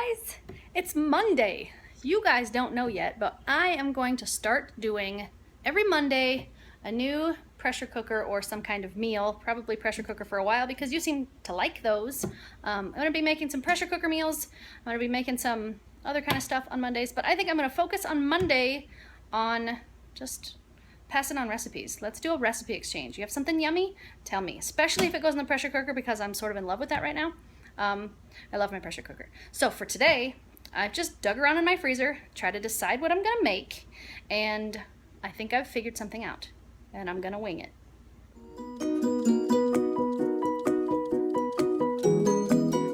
guys, it's Monday. You guys don't know yet, but I am going to start doing every Monday a new pressure cooker or some kind of meal, probably pressure cooker for a while because you seem to like those. I'm going to be making some pressure cooker meals. I'm going to be making some other kind of stuff on Mondays, but I think I'm going to focus on Monday on just passing on recipes. Let's do a recipe exchange. You have something yummy? Tell me, especially if it goes in the pressure cooker because I'm sort of in love with that right now. I love my pressure cooker. So for today, I've just dug around in my freezer, tried to decide what I'm gonna make, and I think I've figured something out, and I'm gonna wing it.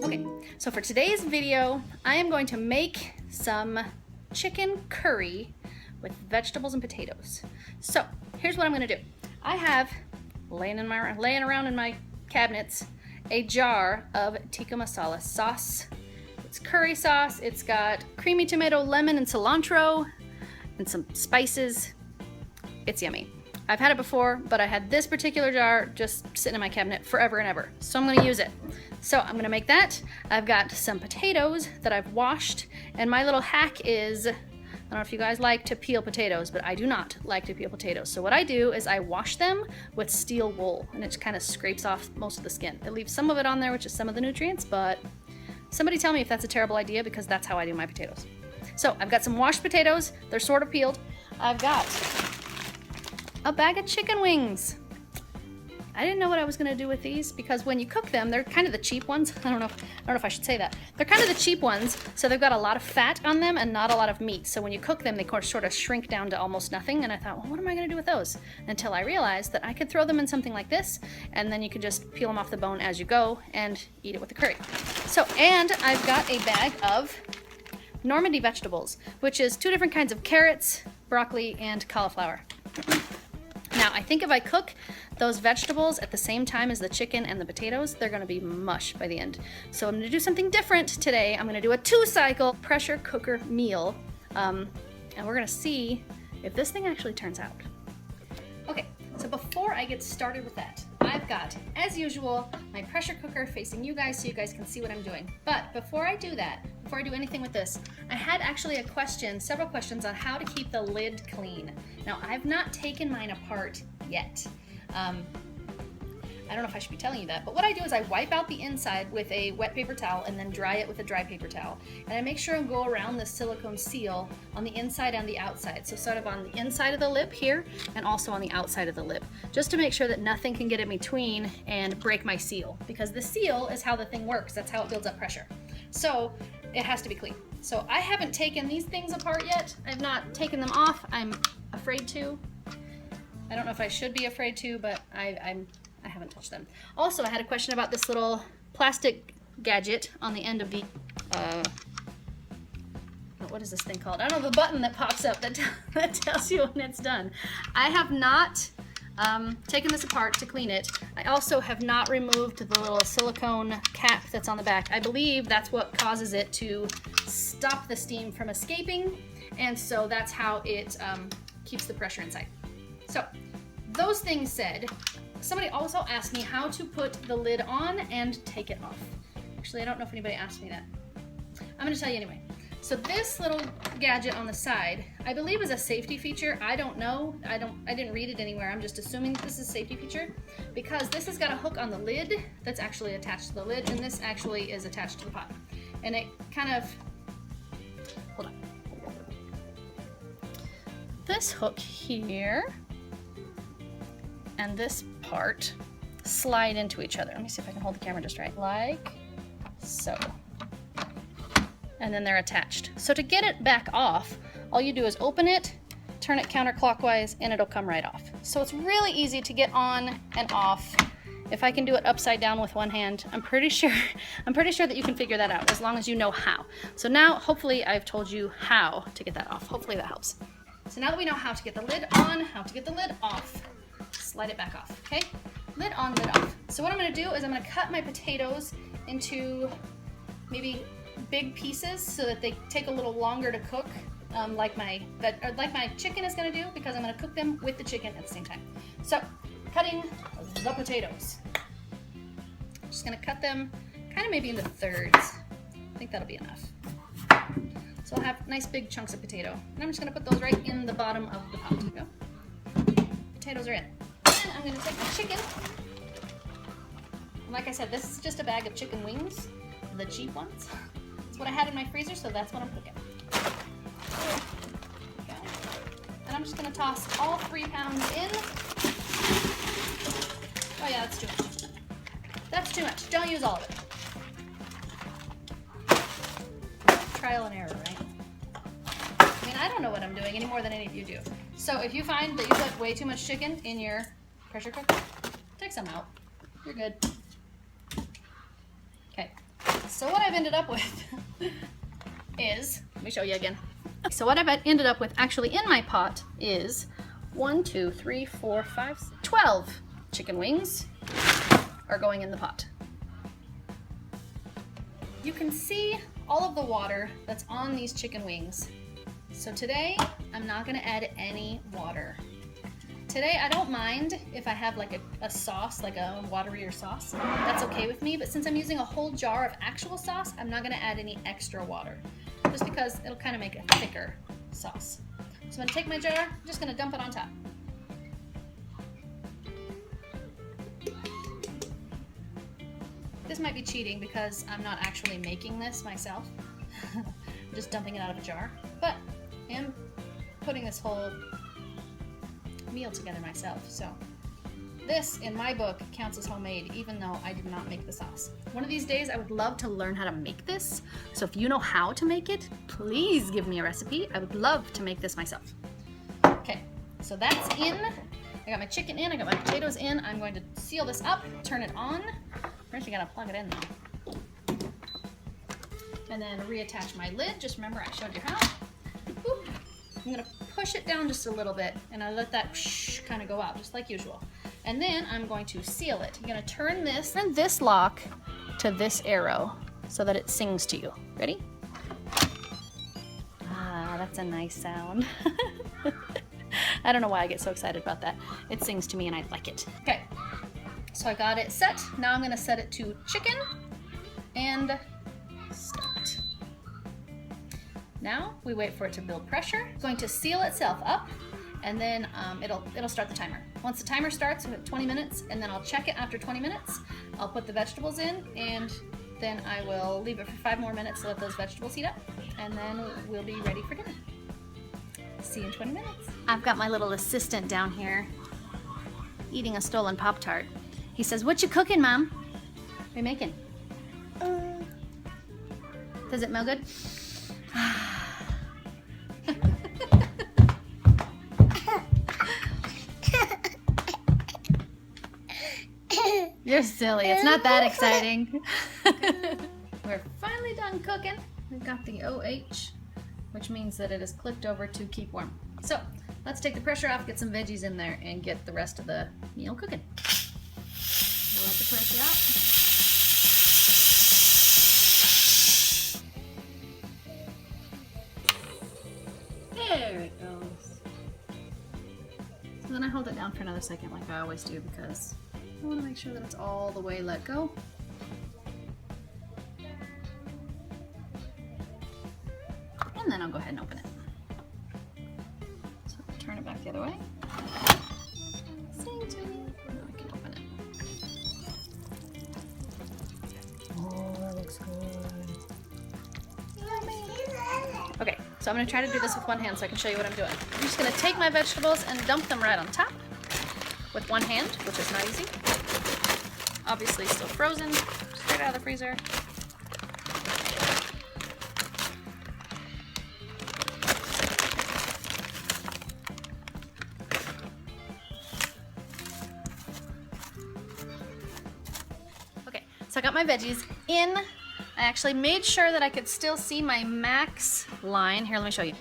Okay, so for today's video, I am going to make some chicken curry with vegetables and potatoes. So here's what I'm gonna do. I have laying around in my cabinets a jar of tikka masala sauce. It's curry sauce. It's got creamy tomato, lemon, and cilantro, and some spices. It's yummy. I've had it before, but I had this particular jar just sitting in my cabinet forever and ever. So I'm gonna use it. So I'm gonna make that. I've got some potatoes that I've washed, and my little hack is, I don't know if you guys like to peel potatoes, but I do not like to peel potatoes. So what I do is I wash them with steel wool, and it just kind of scrapes off most of the skin. It leaves some of it on there, which is some of the nutrients, but somebody tell me if that's a terrible idea because that's how I do my potatoes. So I've got some washed potatoes. They're sort of peeled. I've got a bag of chicken wings. I didn't know what I was gonna do with these because when you cook them, they're kind of the cheap ones. I don't know if I should say that. They're kind of the cheap ones, so they've got a lot of fat on them and not a lot of meat. So when you cook them, they sort of shrink down to almost nothing. And I thought, well, what am I gonna do with those? Until I realized that I could throw them in something like this, and then you could just peel them off the bone as you go and eat it with the curry. So, and I've got a bag of Normandy vegetables, which is 2 different kinds of carrots, broccoli, and cauliflower. Now, I think if I cook those vegetables at the same time as the chicken and the potatoes, they're gonna be mush by the end. So I'm gonna do something different today. I'm gonna do a 2-cycle pressure cooker meal, and we're gonna see if this thing actually turns out. Okay, so before I get started with that, I've got, as usual, my pressure cooker facing you guys so you guys can see what I'm doing. But before I do that, before I do anything with this, I had actually several questions on how to keep the lid clean. Now, I've not taken mine apart yet. I don't know if I should be telling you that, but what I do is I wipe out the inside with a wet paper towel and then dry it with a dry paper towel. And I make sure and go around the silicone seal on the inside and the outside. So sort of on the inside of the lip here and also on the outside of the lip, just to make sure that nothing can get in between and break my seal, because the seal is how the thing works. That's how it builds up pressure. So it has to be clean. So I haven't taken these things apart yet. I've not taken them off. I'm afraid to. I don't know if I should be afraid to, but I haven't touched them. Also, I had a question about this little plastic gadget on the end of the, what is this thing called? I don't know, the button that pops up that tells you when it's done. I have not taken this apart to clean it. I also have not removed the little silicone cap that's on the back. I believe that's what causes it to stop the steam from escaping, and so that's how it keeps the pressure inside. So, those things said, somebody also asked me how to put the lid on and take it off. Actually, I don't know if anybody asked me that. I'm gonna tell you anyway. So this little gadget on the side, I believe is a safety feature. I don't know, I didn't read it anywhere. I'm just assuming this is a safety feature because this has got a hook on the lid that's actually attached to the lid, and this actually is attached to the pot. And it kind of, hold on. This hook here and this part slide into each other. Let me see if I can hold the camera just right. Like so. And then they're attached. So to get it back off, all you do is open it, turn it counterclockwise, and it'll come right off. So it's really easy to get on and off. If I can do it upside down with one hand, I'm pretty sure that you can figure that out as long as you know how. So now, hopefully I've told you how to get that off. Hopefully that helps. So now that we know how to get the lid on, how to get the lid off, slide it back off, okay? Lid on, lid off. So what I'm gonna do is I'm gonna cut my potatoes into maybe big pieces so that they take a little longer to cook, like my chicken is gonna do, because I'm gonna cook them with the chicken at the same time. So, cutting the potatoes. I'm just gonna cut them kind of maybe into thirds. I think that'll be enough. So I'll have nice big chunks of potato. And I'm just gonna put those right in the bottom of the pot. Go. Potatoes are in. And I'm gonna take my chicken. And like I said, this is just a bag of chicken wings, the cheap ones. That's what I had in my freezer, so that's what I'm cooking. Okay. And I'm just gonna toss all 3 pounds in. Oh yeah, that's too much. That's too much. Don't use all of it. Trial and error, right? I mean, I don't know what I'm doing any more than any of you do. So if you find that you put way too much chicken in your pressure cooker, take some out. You're good. Okay, so what I've ended up with is, let me show you again. So what I've ended up with actually in my pot is 1, 2, 3, 4, 5, 12 chicken wings are going in the pot. You can see all of the water that's on these chicken wings. So today, I'm not gonna add any water. Today, I don't mind if I have like a sauce, like a waterier sauce. That's okay with me, but since I'm using a whole jar of actual sauce, I'm not gonna add any extra water, just because it'll kind of make a thicker sauce. So I'm gonna take my jar, I'm just gonna dump it on top. This might be cheating because I'm not actually making this myself. I'm just dumping it out of a jar, but I am putting this whole meal together myself. So this, in my book, counts as homemade, even though I did not make the sauce. One of these days, I would love to learn how to make this. So if you know how to make it, please give me a recipe. I would love to make this myself. Okay, so that's in. I got my chicken in, I got my potatoes in. I'm going to seal this up, turn it on. First, you gotta plug it in though. And then reattach my lid. Just remember I showed you how. Boop. I'm gonna push it down just a little bit and I let that kind of go out, just like usual. And then I'm going to seal it. You're gonna turn this lock to this arrow so that it sings to you. Ready? Ah, that's a nice sound. I don't know why I get so excited about that. It sings to me and I like it. Okay. So I got it set. Now I'm gonna set it to chicken and start. Now we wait for it to build pressure. It's going to seal itself up and then it'll start the timer. Once the timer starts, 20 minutes, and then I'll check it after 20 minutes. I'll put the vegetables in and then I will leave it for 5 more minutes to let those vegetables heat up and then we'll be ready for dinner. See you in 20 minutes. I've got my little assistant down here eating a stolen Pop-Tart. He says, "What you cooking, Mom?" What are you making? Does it smell good? You're silly. It's not that exciting. We're finally done cooking. We've got the OH, which means that it is clicked over to keep warm. So let's take the pressure off, get some veggies in there, and get the rest of the meal cooking. We'll let the pressure out. There it goes. So then I hold it down for another second like I always do because I want to make sure that it's all the way let go. And then I'll go ahead and open it. So turn it back the other way. Sing to me. And then we can open it. Oh, that looks good. Yummy. Okay, so I'm going to try to do this with one hand so I can show you what I'm doing. I'm just going to take my vegetables and dump them right on top with one hand, which is not easy. Obviously still frozen, straight out of the freezer. Okay, so I got my veggies in. I actually made sure that I could still see my max line. Here, let me show you.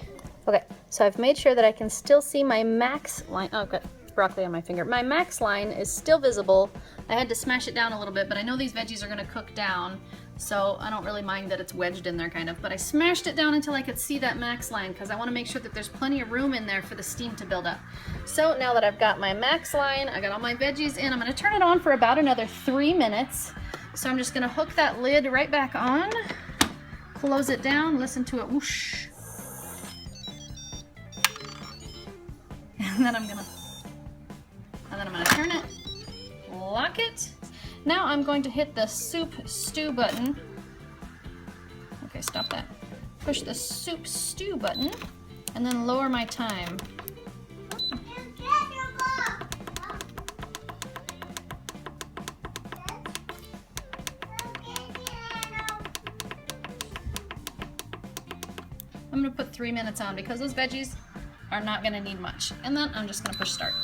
Okay, so I've made sure that I can still see my max line. Oh, got broccoli on my finger. My max line is still visible. I had to smash it down a little bit, but I know these veggies are gonna cook down, so I don't really mind that it's wedged in there kind of, but I smashed it down until I could see that max line because I wanna make sure that there's plenty of room in there for the steam to build up. So now that I've got my max line, I got all my veggies in, I'm gonna turn it on for about another 3 minutes. So I'm just gonna hook that lid right back on close it down, listen to it whoosh. And then I'm gonna turn it, lock it. Now I'm going to hit the soup stew button. Okay, stop that. Push the soup stew button and then lower my time. I'm gonna put 3 minutes on because those veggies are not gonna need much. And then I'm just gonna push start.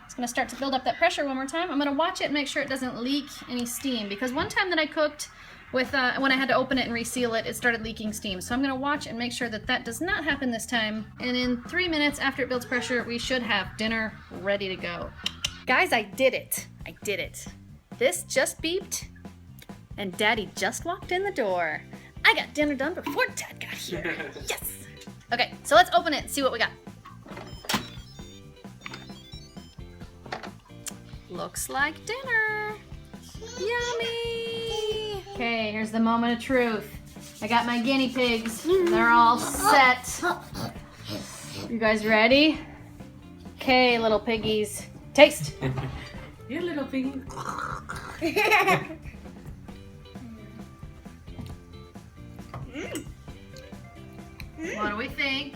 It's gonna start to build up that pressure one more time. I'm gonna watch it and make sure it doesn't leak any steam, because one time that I cooked with, when I had to open it and reseal it, it started leaking steam. So I'm gonna watch and make sure that that does not happen this time. And in 3 minutes after it builds pressure, we should have dinner ready to go. Guys, I did it. I did it. This just beeped and Daddy just walked in the door. I got dinner done before Dad got here. Yes. Okay, so let's open it and see what we got. Looks like dinner. Yummy. Okay, here's the moment of truth. I got my guinea pigs. They're all set. You guys ready? Okay, little piggies. Taste. Here, little piggy. What do we think?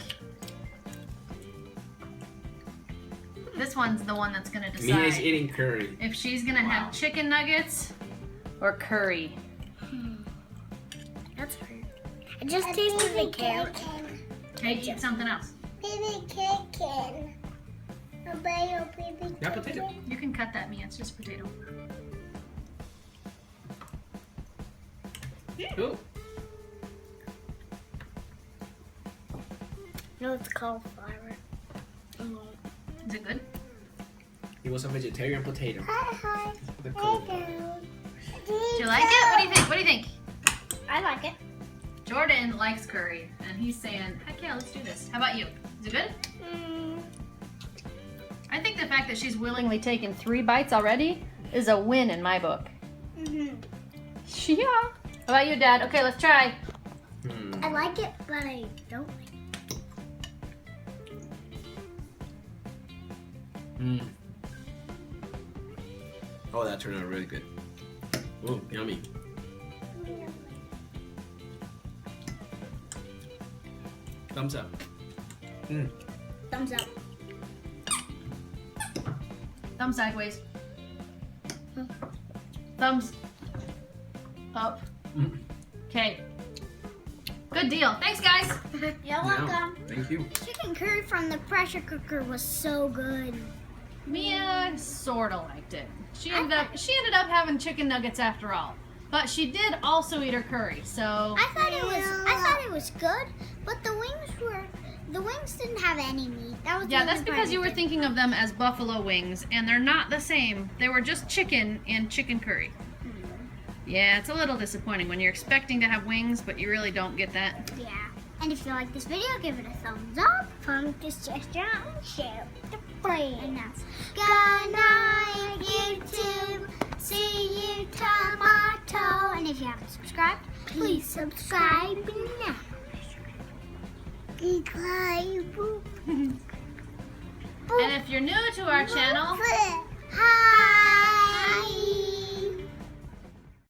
This one's the one that's gonna decide. Mia's eating curry. If she's gonna have chicken nuggets or curry. That's hard. I just tasted the carrot. Hey, eat something else. Baby chicken. Baby Yeah, potato. You can cut that, Mia. It's just potato. Ooh. No, it's cauliflower. Is it good? He was a vegetarian potato. Hi. The cool. Do you like it? What do you think? What do you think? I like it. Jordan likes curry, and he's saying, heck yeah, let's do this. How about you? Is it good? I think the fact that she's willingly taken 3 bites already is a win in my book. Yeah. How about you, Dad? Okay, let's try. I like it, but I don't like it. Oh, that turned out really good. Oh, yummy. Thumbs up. Thumbs up. Thumbs sideways. Thumbs up. Okay. Good deal. Thanks, guys. You're welcome. Thank you. Chicken curry from the pressure cooker was so good. Mia sorta liked it. She ended up having chicken nuggets after all. But she did also eat her curry, so I thought it was good, but the wings didn't have any meat. That was yeah, that's because you were thinking of them as buffalo wings, and they're not the same. They were just chicken and chicken curry. Yeah, it's a little disappointing when you're expecting to have wings, but you really don't get that. Yeah. And if you like this video, give it a thumbs up, this gesture, and share with a friend. And that's good night, YouTube. See you tomorrow. And if you haven't subscribed, please subscribe now. And if you're new to our channel, Hi.